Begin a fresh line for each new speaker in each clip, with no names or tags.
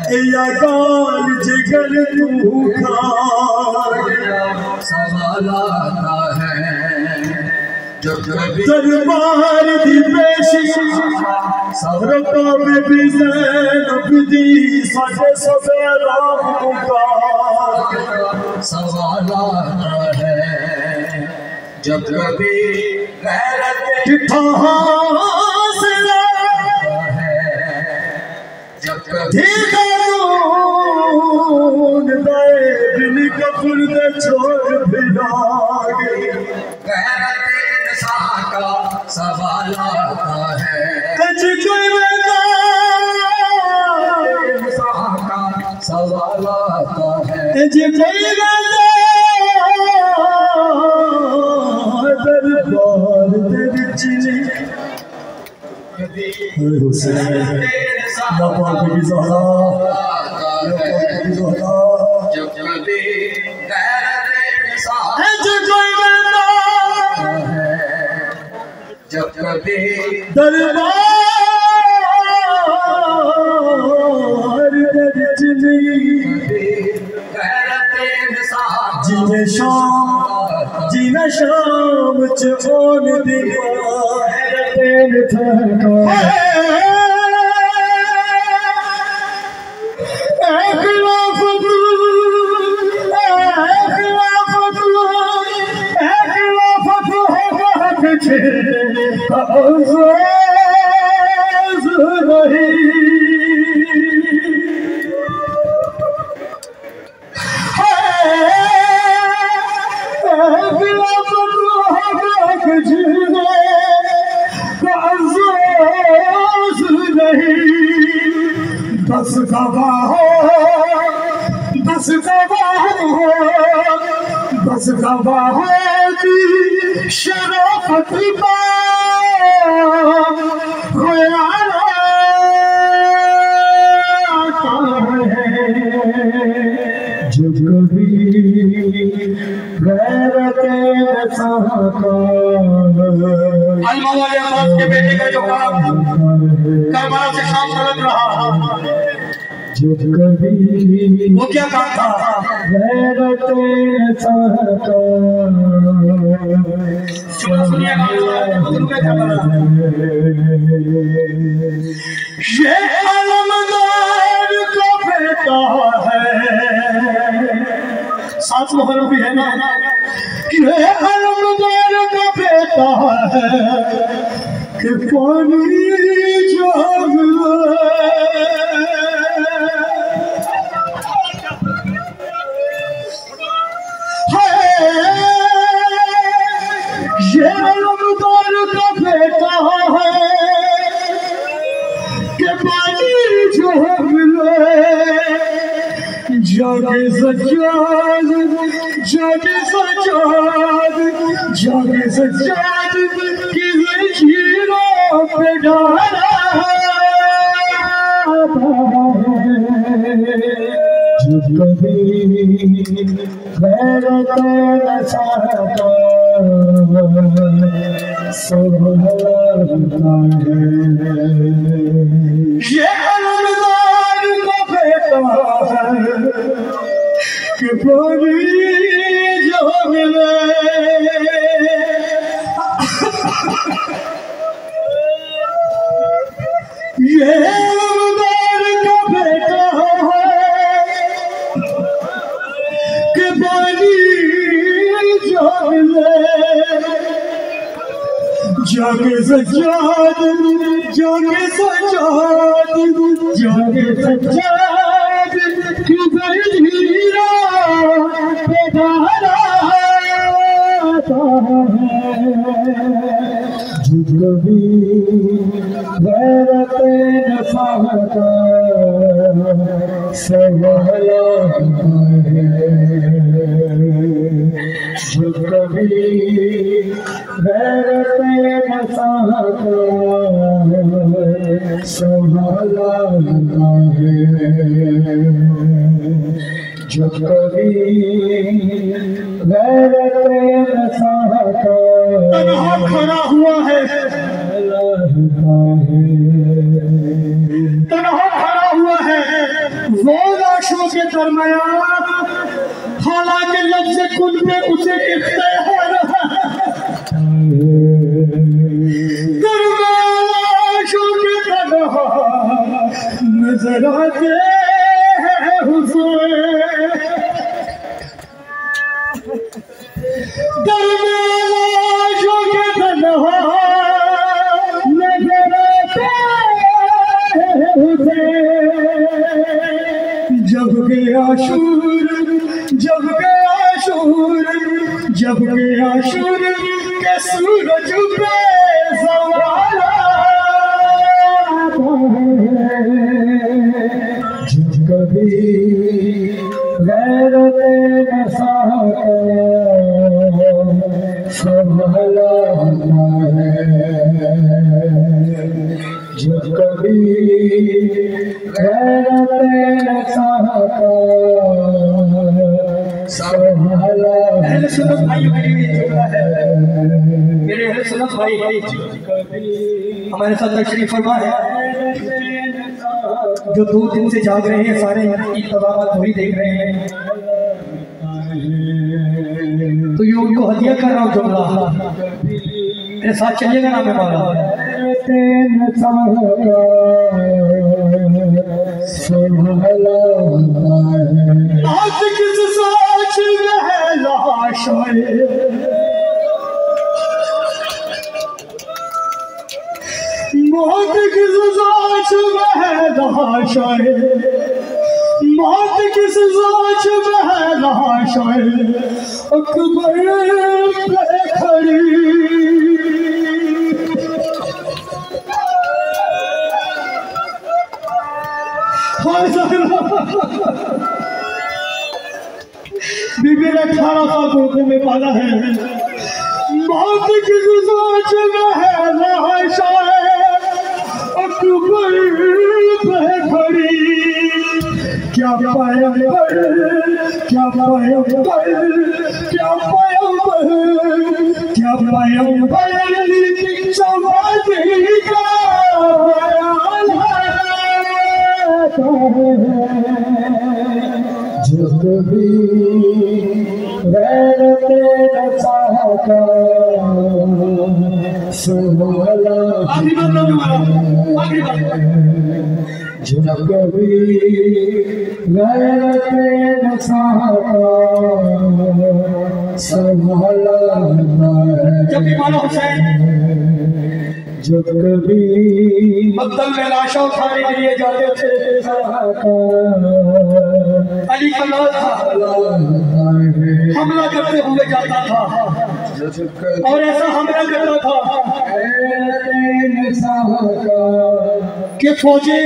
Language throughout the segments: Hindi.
या गाल जिगर भूखा
सवाल आता है जब
दरबार दी पेशी रकाब भी ज़ैनब दी साढ़े सबे राम पुकार
सवाल आता है जब कभी गैरत
किथा हासिला
है जब कभी
दीदारून दाए बिन कफर दे छोड़ भिड़ागे
गैरत इंसान का सवाल आता है
कज कोई
इंसान का सवाल आता है
कज कोई दरबार दे विच हुसैन बाबा की ज़हरा
जब कभी गैरत इंसान
कज कोई
जब कभी
दरबार दे विच
गैरत इंसान
जिन्हें शाम च ओन दीवार बस गवाह हो बस गवाह हो बस गवाह की शराफत का जो कभी गैरत के बेटे का जो काम करबला से शाम तक रहा जो कभी वो क्या काम था गैरत ये अलमदार का बेटा है साथ मुहर्रम भी है ना ये अलमदार का बेटा है कि पानी जाग ये अलमदार का बेटा है कि पानी जाग जागे सज्जाद जागे सज्जाद जागे सज्जाद की ज़ंजीरों पे डाला जो कभी गैरत नसाता संभलता है ये अलमदार का बेटा है कि पानी जो मिले ये अलमदार का बेटा है कि पानी जो मिले जागे सज्जाद जागे सज्जाद जागे सज्जाद की ज़ंजीरों पे डाला जो कभी गैरत नसाता संभलता है जो कभी गैरत नसाता संभलता है जो कभी गैरत नसाता तन्हा खड़ा हुआ है तन्हा खड़ा हुआ है खुद में उसे इख्तियार दरवाशों के तन्हा नजर आते हैं हुसैन, दरवाशों के तन्हा नजर आते हैं हुसैन। जब गया शूर, जब गया शूर, जब गया शूर के सूरज पे सवाल जब कभी गैरत संभला है, जब कभी गैरत अहले सुन्नत भाई मेरे अहले सुन्नत भाई हमारे साथ तशरीफ फरमा है, जो 2 दिन से जाग रहे हैं, सारे इत्तबात थोड़ी देख रहे हैं, तो ये उनको हदिया कर रहा हूँ जुमला, मेरे साथ चलिएगा ना मैं माला। आज किस सोच में है लाशें, मौत किस सोच में है लाशें, मौत किस सोच में है लाशें, अकबर पे खड़ी बीबी ने 18 साल को में पाला है, मौत की सोच में है लाशाएं अकबर पे खड़ी। क्या पैगंबर, क्या पैगंबर, क्या पैगंबर, क्या पैगंबर समाधि का जो कभी गैरत नसाका संभला, जो कभी गैरत नसाका संभला, जब कभी मक्तल में लाशा उठाने के लिए जाते थे, अली का नाम था, हमला करते हुए जाता था और ऐसा हमला करता था कि फौजें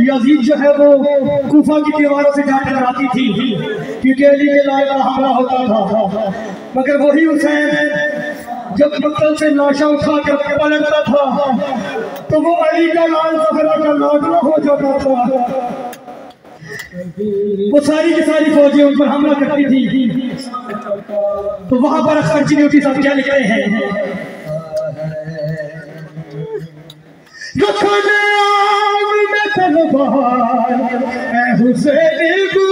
यजीद जो है वो कूफा की दीवारों से जा टकराती थी, क्योंकि अली के लाल का हमला होता था। मगर वही हुसैन जब मक्तल से लाशा उठा कर पलटता था तो वो अली का लाल ज़हरा का लाडला हो जाता था। वो सारी की सारी फौजें उन पर हमला करती थी, तो वहां पर अख्तर चिन्होटी साहब क्या लिखते हैं, रखने आग में तलवार ऐ हुसैन इब्न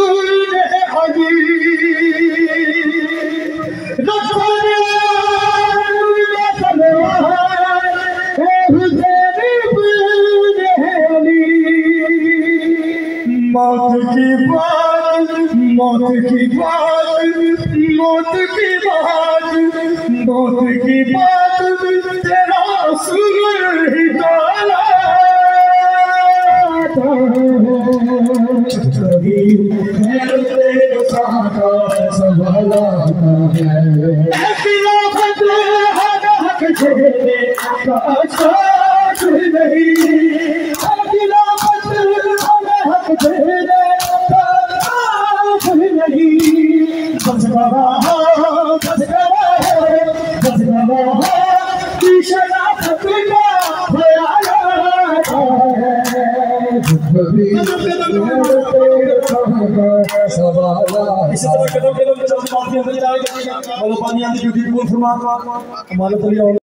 अली, रखने मौत की बात, मौत की बात, मौत की बात, मौत की बात तेरा सुर ही डाला खिलाफत हक झेले का साथ नहीं, खिलाफत हक झेले का साथ नहीं, बस गवाह बस गवाह बस गवाह की शराफत का ख्याल इसी तरह कदम कदम चलते पानी अंदर जाएगा, पानी आने की ड्यूटी पूर्ण फरमा